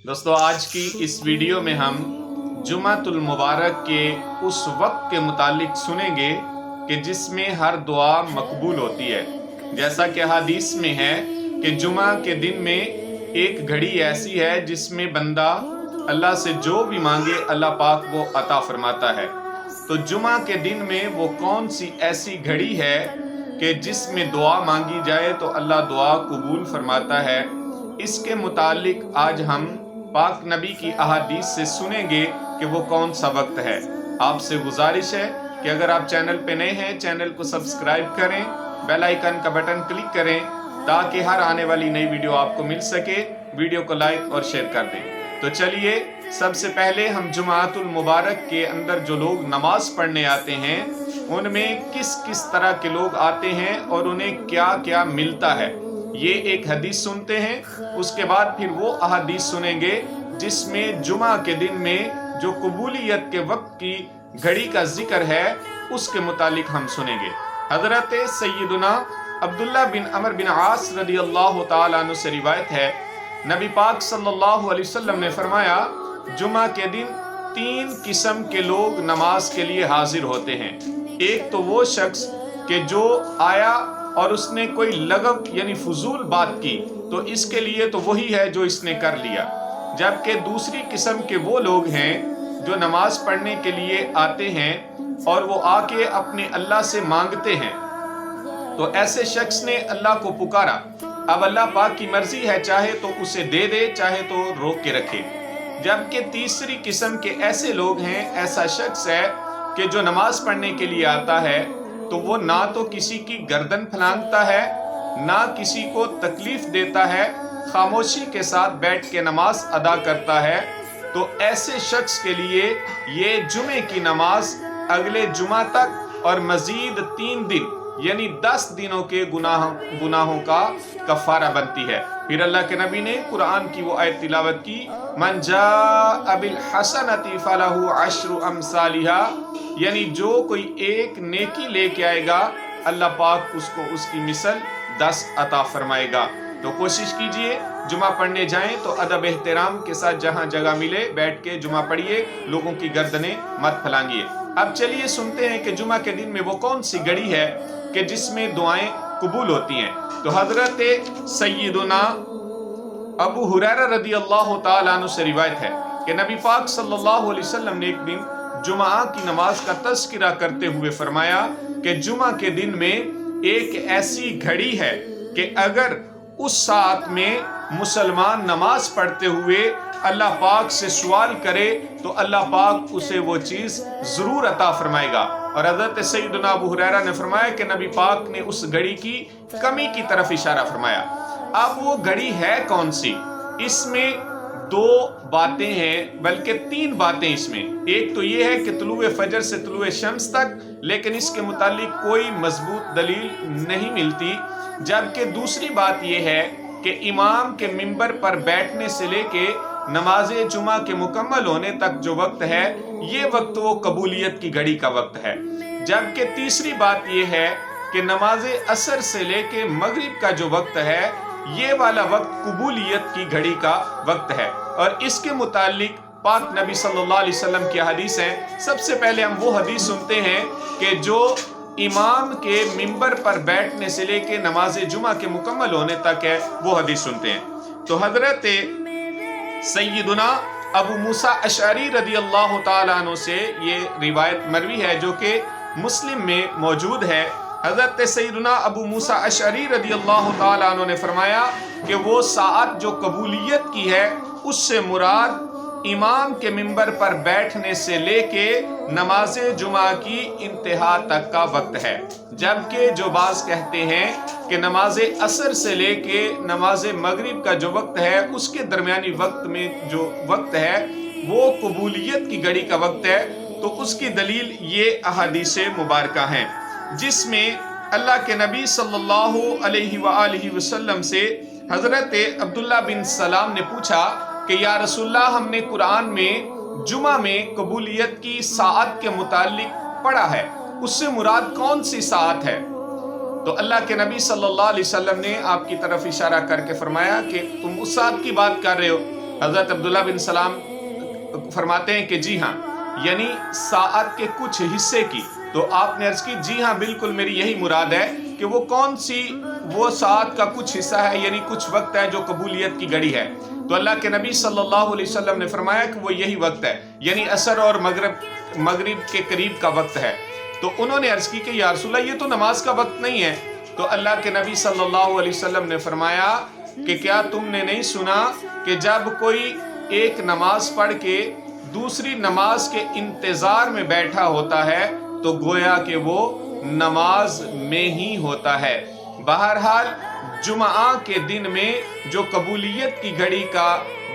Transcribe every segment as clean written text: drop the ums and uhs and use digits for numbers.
دوستو آج کی اس ویڈیو میں ہم جمعۃ المبارک کے اس وقت کے متعلق سنیں گے کہ جس میں ہر دعا مقبول ہوتی ہے۔ جیسا کہ حدیث میں ہے کہ جمعہ کے دن میں ایک گھڑی ایسی ہے جس میں بندہ اللہ سے جو بھی مانگے اللہ پاک وہ عطا فرماتا ہے۔ تو جمعہ کے دن میں وہ کون سی ایسی گھڑی ہے کہ جس میں دعا مانگی جائے تو اللہ دعا قبول فرماتا ہے؟ اس کے متعلق آج ہم پاک نبی کی احادیث سے سنیں گے کہ وہ کون سا وقت ہے۔ آپ سے گزارش ہے کہ اگر آپ چینل پہ نئے ہیں چینل کو سبسکرائب کریں، بیل آئیکن کا بٹن کلک کریں تاکہ ہر آنے والی نئی ویڈیو آپ کو مل سکے۔ ویڈیو کو لائک اور شیئر کر دیں۔ تو چلیے سب سے پہلے ہم جمعۃ المبارک کے اندر جو لوگ نماز پڑھنے آتے ہیں ان میں کس کس طرح کے لوگ آتے ہیں اور انہیں کیا کیا ملتا ہے، یہ ایک حدیث سنتے ہیں۔ اس کے بعد پھر وہ احادیث سنیں گے جس میں جمعہ کے دن میں جو قبولیت کے وقت کی گھڑی کا ذکر ہے اس کے متعلق ہم سنیں گے۔ حضرت سیدنا عبداللہ بن عمر بن عاص رضی اللہ تعالیٰ عنہ سے روایت ہے، نبی پاک صلی اللہ علیہ وسلم نے فرمایا جمعہ کے دن 3 قسم کے لوگ نماز کے لیے حاضر ہوتے ہیں۔ ایک تو وہ شخص کہ جو آیا اور اس نے کوئی لغو یعنی فضول بات کی تو اس کے لیے تو وہی ہے جو اس نے کر لیا، جبکہ دوسری قسم کے وہ لوگ ہیں جو نماز پڑھنے کے لیے آتے ہیں اور وہ آ کے اپنے اللہ سے مانگتے ہیں۔ تو ایسے شخص نے اللہ کو پکارا، اب اللہ پاک کی مرضی ہے، چاہے تو اسے دے دے چاہے تو روک کے رکھے۔ جبکہ تیسری قسم کے ایسے لوگ ہیں، ایسا شخص ہے کہ جو نماز پڑھنے کے لیے آتا ہے تو وہ نہ تو کسی کی گردن پھلانگتا ہے نہ کسی کو تکلیف دیتا ہے، خاموشی کے ساتھ بیٹھ کے نماز ادا کرتا ہے۔ تو ایسے شخص کے لیے یہ جمعے کی نماز اگلے جمعہ تک اور مزید 3 دن یعنی 10 دنوں کے گناہوں کا کفارہ بنتی ہے۔ پھر اللہ کے نبی نے قرآن کی وہ آیت تلاوت کی، من جاء بالحسنۃ فلہ عشر امثالھا، یعنی جو کوئی ایک نیکی لے کے آئے گا اللہ پاک اس کو اس کی مثل 10 عطا فرمائے گا۔ تو کوشش کیجئے جمعہ پڑھنے جائیں تو ادب احترام کے ساتھ جہاں جگہ ملے بیٹھ کے جمعہ پڑھیے، لوگوں کی گردنیں مت پھلانگیے۔ اب چلیے سنتے ہیں کہ جمعہ کے دن میں وہ کون سی گھڑی ہے کہ جس میں دعائیں قبول ہوتی ہیں۔ تو حضرت سیدنا ابو ہریرہ رضی اللہ تعالیٰ عنہ سے روایت ہے کہ نبی پاک صلی اللہ علیہ وسلم نے ایک دن جمعہ کی نماز کا تذکرہ کرتے ہوئے فرمایا کہ جمعہ کے دن میں ایک ایسی گھڑی ہے کہ اگر اس ساعت میں مسلمان نماز پڑھتے ہوئے اللہ پاک سے سوال کرے تو اللہ پاک اسے وہ چیز ضرور عطا فرمائے گا۔ اور حضرت سیدنا ابو ہریرہ نے فرمایا کہ نبی پاک نے اس گھڑی کی کمی کی طرف اشارہ فرمایا۔ اب وہ گھڑی ہے کون سی؟ اس میں 2 باتیں ہیں، بلکہ 3 باتیں اس میں۔ ایک تو یہ ہے کہ طلوع فجر سے طلوع شمس تک، لیکن اس کے متعلق کوئی مضبوط دلیل نہیں ملتی۔ جبکہ دوسری بات یہ ہے کہ امام کے منبر پر بیٹھنے سے لے کے نماز جمعہ کے مکمل ہونے تک جو وقت ہے یہ وقت وہ قبولیت کی گھڑی کا وقت ہے۔ جبکہ تیسری بات یہ ہے کہ نماز عصر سے لے کے مغرب کا جو وقت ہے یہ والا وقت قبولیت کی گھڑی کا وقت ہے۔ اور اس کے متعلق پاک نبی صلی اللہ علیہ وسلم کی حدیث ہیں۔ سب سے پہلے ہم وہ حدیث سنتے ہیں کہ جو امام کے منبر پر بیٹھنے سے لے کے نماز جمعہ کے مکمل ہونے تک ہے وہ حدیث سنتے ہیں۔ تو حضرت سیدنا ابو موسیٰ اشعری رضی اللہ تعالیٰ عنہ سے یہ روایت مروی ہے جو کہ مسلم میں موجود ہے۔ حضرت سیدنا ابو موسیٰ اشعری رضی اللہ تعالیٰ عنہ نے فرمایا کہ وہ ساعت جو قبولیت کی ہے اس سے مراد امام کے منبر پر بیٹھنے سے لے کے نماز جمعہ کی انتہا تک کا وقت ہے۔ جبکہ جو بعض کہتے ہیں کہ نماز عصر سے لے کے نماز مغرب کا جو وقت ہے اس کے درمیانی وقت میں جو وقت ہے وہ قبولیت کی گھڑی کا وقت ہے۔ تو اس کی دلیل یہ احادیث مبارکہ ہیں جس میں اللہ کے نبی صلی اللہ علیہ وآلہ وسلم سے حضرت عبداللہ بن سلام نے پوچھا کہ یا رسول اللہ، ہم نے قرآن میں جمعہ میں قبولیت کی ساعت کے متعلق پڑھا ہے، اس سے مراد کون سی ساعت ہے؟ تو اللہ کے نبی صلی اللہ علیہ وسلم نے آپ کی طرف اشارہ کر کے فرمایا کہ تم اس ساعت کی بات کر رہے ہو حضرت عبداللہ بن سلام فرماتے ہیں کہ جی ہاں، یعنی ساعت کے کچھ حصے کی. تو آپ نے عرض کی جی ہاں بالکل میری یہی مراد ہے کہ وہ کون سی وہ ساعت کا کچھ حصہ ہے، یعنی کچھ وقت ہے جو قبولیت کی گھڑی ہے. تو اللہ کے نبی صلی اللہ علیہ وسلم نے فرمایا کہ وہ یہی وقت ہے، یعنی عصر اور مغرب کے قریب کا وقت ہے. تو انہوں نے عرض کی کہ یا رسول اللہ یہ تو نماز کا وقت نہیں ہے. تو اللہ کے نبی صلی اللہ علیہ وسلم نے فرمایا کہ کیا تم نے نہیں سنا کہ جب کوئی ایک نماز پڑھ کے دوسری نماز کے انتظار میں بیٹھا ہوتا ہے تو گویا کہ وہ نماز میں ہی ہوتا ہے. بہرحال جمعہ کے دن میں جو قبولیت کی گھڑی کا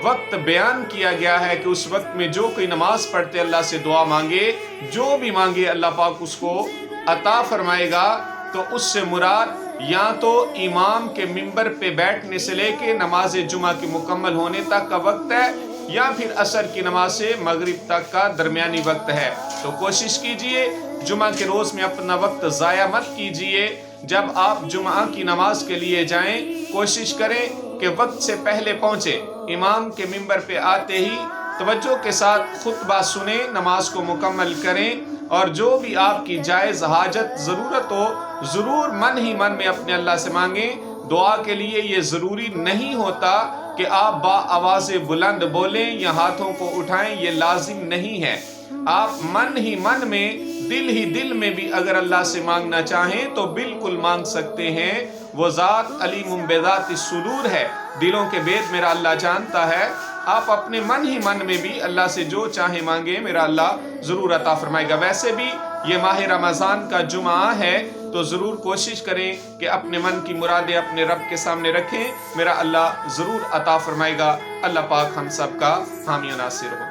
وقت بیان کیا گیا ہے کہ اس وقت میں جو کوئی نماز پڑھتے اللہ سے دعا مانگے، جو بھی مانگے اللہ پاک اس کو عطا فرمائے گا. تو اس سے مراد یا تو امام کے منبر پہ بیٹھنے سے لے کے نماز جمعہ کے مکمل ہونے تک کا وقت ہے، یا پھر عصر کی نماز سے مغرب تک کا درمیانی وقت ہے. تو کوشش کیجئے جمعہ کے روز میں اپنا وقت ضائع مت کیجئے. جب آپ جمعہ کی نماز کے لیے جائیں کوشش کریں کہ وقت سے پہلے پہنچے، امام کے منبر پہ آتے ہی توجہ کے ساتھ خطبہ سنیں، نماز کو مکمل کریں، اور جو بھی آپ کی جائز حاجت ضرورت ہو ضرور من ہی من میں اپنے اللہ سے مانگیں. دعا کے لیے یہ ضروری نہیں ہوتا کہ آپ با آواز بلند بولیں یا ہاتھوں کو اٹھائیں، یہ لازم نہیں ہے. آپ من ہی من میں دل میں بھی اگر اللہ سے مانگنا چاہیں تو بالکل مانگ سکتے ہیں. وہ ذات علیم بذات الصدور ہے، دلوں کے بید میرا اللہ جانتا ہے. آپ اپنے من ہی من میں بھی اللہ سے جو چاہیں مانگیں، میرا اللہ ضرور عطا فرمائے گا. ویسے بھی یہ ماہ رمضان کا جمعہ ہے تو ضرور کوشش کریں کہ اپنے من کی مرادیں اپنے رب کے سامنے رکھیں، میرا اللہ ضرور عطا فرمائے گا. اللہ پاک ہم سب کا حامی و ناصر ہو.